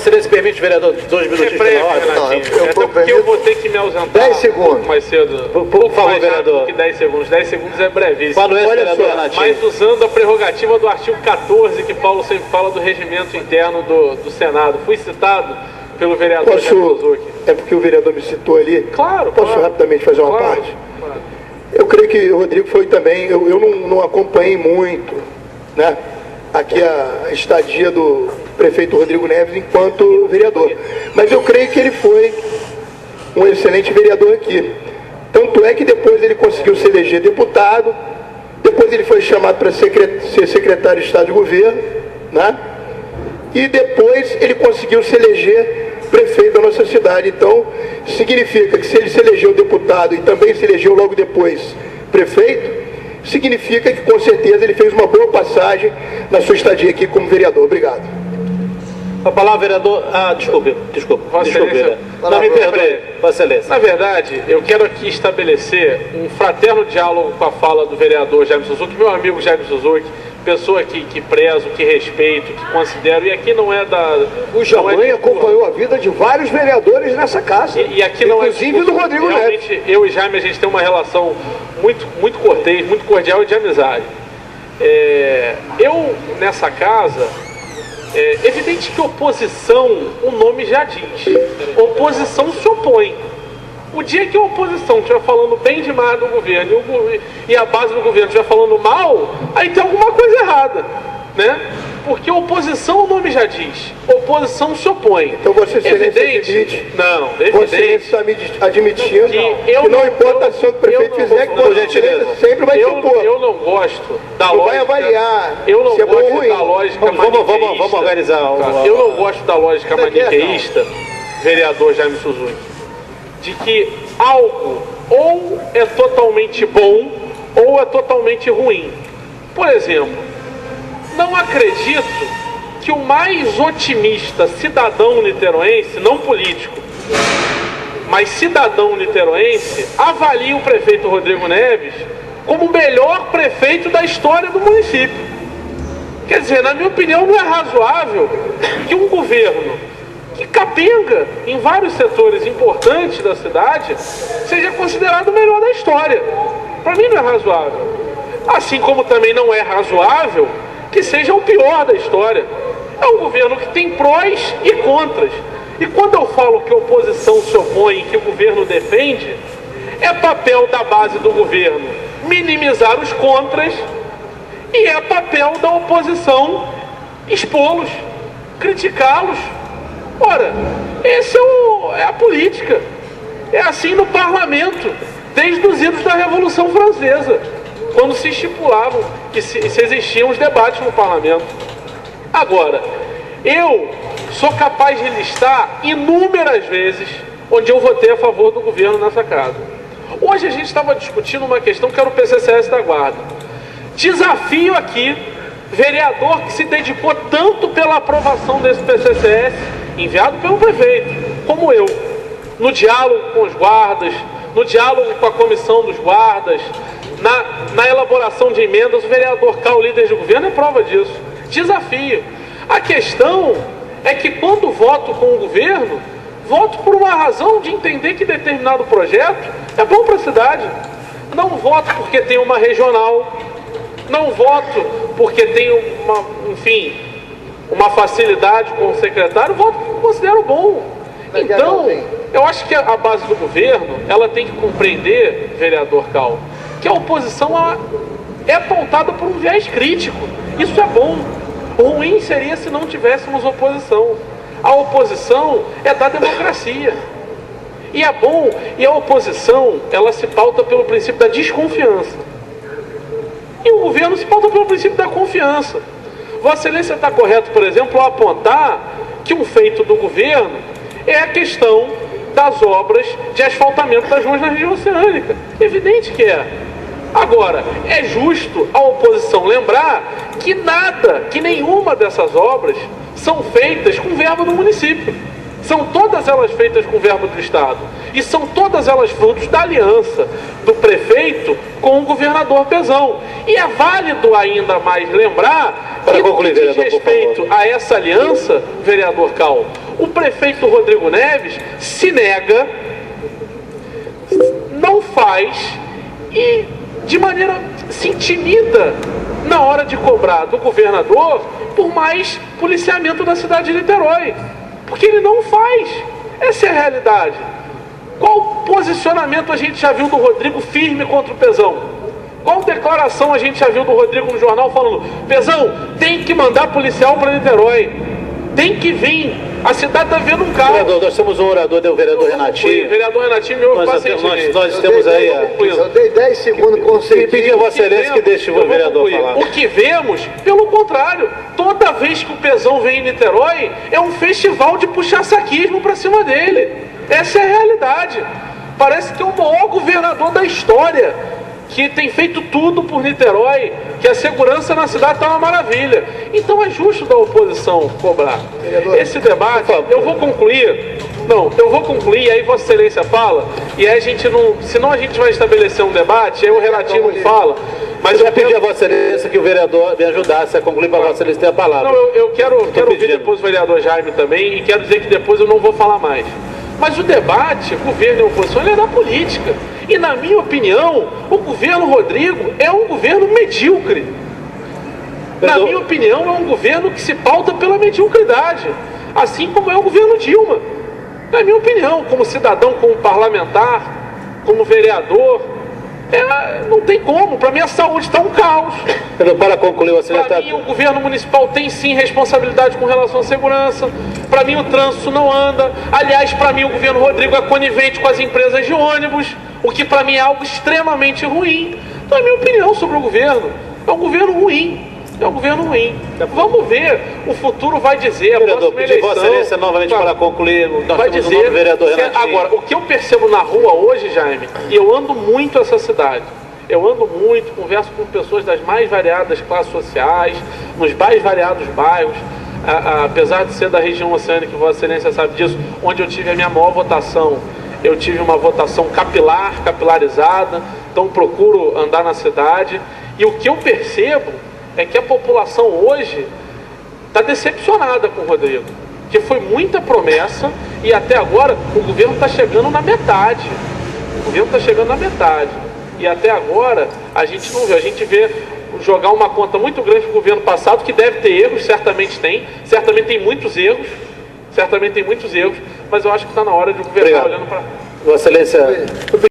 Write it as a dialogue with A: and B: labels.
A: Vossa Excelência permite, vereador, 2 minutinhos pela ordem?
B: Não, até porque eu vou ter que me ausentar
C: 10 segundos.
B: mais cedo.
A: Por favor, vereador.
B: Que 10 segundos. 10 segundos é brevíssimo.
A: Fala isso, vereador Renatinho.
B: Mas usando a prerrogativa do artigo 14, que Paulo sempre fala do regimento interno do Senado. Fui citado pelo vereador Jaime Suzuki.
C: É porque o vereador me citou ali.
B: Claro,
C: Posso
B: claro.
C: rapidamente fazer uma
B: Claro,
C: parte?
B: claro.
C: Eu creio que o Rodrigo foi também, eu não acompanhei muito, né, aqui a estadia do prefeito Rodrigo Neves enquanto vereador. Mas eu creio que ele foi um excelente vereador aqui. Tanto é que depois ele conseguiu se eleger deputado, depois ele foi chamado para ser secretário de Estado de Governo, né? E depois ele conseguiu se eleger prefeito da nossa cidade. Então, significa que se ele se elegeu deputado e também se elegeu logo depois prefeito, significa que com certeza ele fez uma boa passagem na sua estadia aqui como vereador. Obrigado.
A: A palavra, vereador... desculpe.
B: Vossa Excelência,
A: Não me perdoe, Vossa Excelência.
B: Na verdade, eu quero aqui estabelecer um fraterno diálogo com a fala do vereador Jaime Suzuki, meu amigo Jaime Suzuki, pessoa que prezo, que respeito, que considero, e aqui não é da...
D: O Jamãe acompanhou a vida de vários vereadores nessa casa,
B: e aqui não
D: inclusive do Rodrigo Neves.
B: Eu e Jaime, a gente tem uma relação muito cortês, muito cordial e de amizade. Eu, nessa casa, evidente que oposição, o nome já diz. Oposição se opõe. O dia que a oposição estiver falando bem demais do governo e a base do governo estiver falando mal, aí tem alguma coisa errada, né? Porque oposição, o nome já diz. Oposição se opõe.
C: Então Vossa Excelência admite.
B: Não,
C: Vossa Excelência está admitindo que não importa a ação que o prefeito fizer, que Vossa Excelência sempre vai se opor.
B: Eu não gosto da
C: não
B: lógica.
C: vai avaliar
B: Eu não
C: se é bom ou
B: gosto
C: ruim.
B: da lógica maniqueísta.
A: Vamos organizar.
B: Eu não gosto da lógica maniqueísta, vereador Jaime Suzuki, de que algo ou é totalmente bom ou é totalmente ruim. Por exemplo, não acredito que o mais otimista cidadão niteroense, não político, mas cidadão niteroense, avalie o prefeito Rodrigo Neves como o melhor prefeito da história do município. Quer dizer, na minha opinião, não é razoável que um governo que capenga em vários setores importantes da cidade seja considerado o melhor da história. Para mim não é razoável. Assim como também não é razoável que seja o pior da história. É um governo que tem prós e contras. E quando eu falo que a oposição se opõe e que o governo defende, é papel da base do governo minimizar os contras e é papel da oposição expô-los, criticá-los. Ora, esse é a política. É assim no parlamento, desde os idos da Revolução Francesa, quando se estipulavam que se existiam os debates no parlamento. Agora, eu sou capaz de listar inúmeras vezes onde eu votei a favor do governo nessa casa. Hoje a gente estava discutindo uma questão que era o PCCS da Guarda. Desafio aqui, vereador que se dedicou tanto pela aprovação desse PCCS, enviado pelo prefeito, como eu, no diálogo com os guardas, no diálogo com a comissão dos guardas, na elaboração de emendas. O vereador Cal, líder de governo, é prova disso. Desafio. A questão é que quando voto com o governo, voto por uma razão de entender que determinado projeto é bom para a cidade. Não voto porque tem uma regional, não voto porque tem uma facilidade com o secretário, voto porque considero bom. Então, eu acho que a base do governo, ela tem que compreender, vereador Cal, que a oposição é pautada por um viés crítico. Isso é bom. Ruim seria se não tivéssemos oposição. A oposição é da democracia. E é bom, e a oposição, ela se pauta pelo princípio da desconfiança. E o governo se pauta pelo princípio da confiança. Vossa Excelência está correto, por exemplo, ao apontar que um feito do governo é a questão das obras de asfaltamento das ruas na região oceânica. Evidente que é. Agora, é justo a oposição lembrar que nenhuma dessas obras são feitas com verba do município. São todas elas feitas com verba do Estado. E são todas elas frutos da aliança do prefeito com o governador Pezão. E é válido ainda mais lembrar que
A: concluir,
B: diz
A: vereador, por
B: respeito
A: favor.
B: a essa aliança, vereador Cal, o prefeito Rodrigo Neves se nega, não faz e de maneira se intimida na hora de cobrar do governador por mais policiamento da cidade de Niterói, porque ele não faz. Essa é a realidade. Qual posicionamento a gente já viu do Rodrigo firme contra o Pezão? Qual declaração a gente já viu do Rodrigo no jornal falando: Pezão, tem que mandar policial para Niterói, tem que vir, a cidade está vendo um carro.
A: Vereador, nós temos um orador, o vereador Renatinho.
B: O vereador Renatinho me ouve pacientemente.
A: Nós temos aí
D: Eu dei 10 segundos com
A: E pedir a Vossa Excelência que deixe o vereador falar.
B: O que vemos, pelo contrário, toda vez que o Pezão vem em Niterói, é um festival de puxar saquismo para cima dele. Essa é a realidade. Parece que é o maior governador da história, que tem feito tudo por Niterói, que a segurança na cidade está uma maravilha. Então é justo da oposição cobrar. Esse debate, eu vou concluir. Não, eu vou concluir, aí Vossa Excelência fala, e aí a gente não. Senão a gente vai estabelecer um debate, aí o Renatinho não fala. Mas
A: eu já pedi a Vossa Excelência que o vereador me ajudasse a concluir para a Vossa Excelência ter a palavra.
B: Não, eu quero ouvir depois o vereador Jaime também, e quero dizer que depois eu não vou falar mais. Mas o debate, governo e oposição, ele é da política. E na minha opinião, o governo Rodrigo é um governo medíocre. Na minha opinião, é um governo que se pauta pela mediocridade. Assim como é o governo Dilma. Na minha opinião, como cidadão, como parlamentar, como vereador, não tem como. Para mim a saúde está um caos.
A: Para concluir, Vossa Excelência...
B: Para mim o governo municipal tem sim responsabilidade com relação à segurança. Para mim o trânsito não anda. Aliás, para mim o governo Rodrigo é conivente com as empresas de ônibus, o que para mim é algo extremamente ruim. Então a minha opinião sobre o governo é um governo ruim. É um governo ruim. Vamos ver, o futuro vai dizer. A
A: Vereador,
B: próxima
A: pedir
B: eleição,
A: Vossa Excelência novamente para concluir. Nós
B: vai
A: temos
B: dizer.
A: o novo vereador Renatinho.
B: Agora, o que eu percebo na rua hoje, Jaime, e eu ando muito essa cidade. Eu ando muito, converso com pessoas das mais variadas classes sociais, nos mais variados bairros, apesar de ser da região oceânica, Vossa Excelência sabe disso, onde eu tive a minha maior votação. Eu tive uma votação capilarizada, então procuro andar na cidade. E o que eu percebo é que a população hoje está decepcionada com o Rodrigo, que foi muita promessa e até agora o governo está chegando na metade. O governo está chegando na metade. E até agora a gente não vê, a gente vê jogar uma conta muito grande para o governo passado, que deve ter erros, certamente tem muitos erros, mas eu acho que está na hora de o governo olhando para...
A: Vossa Excelência...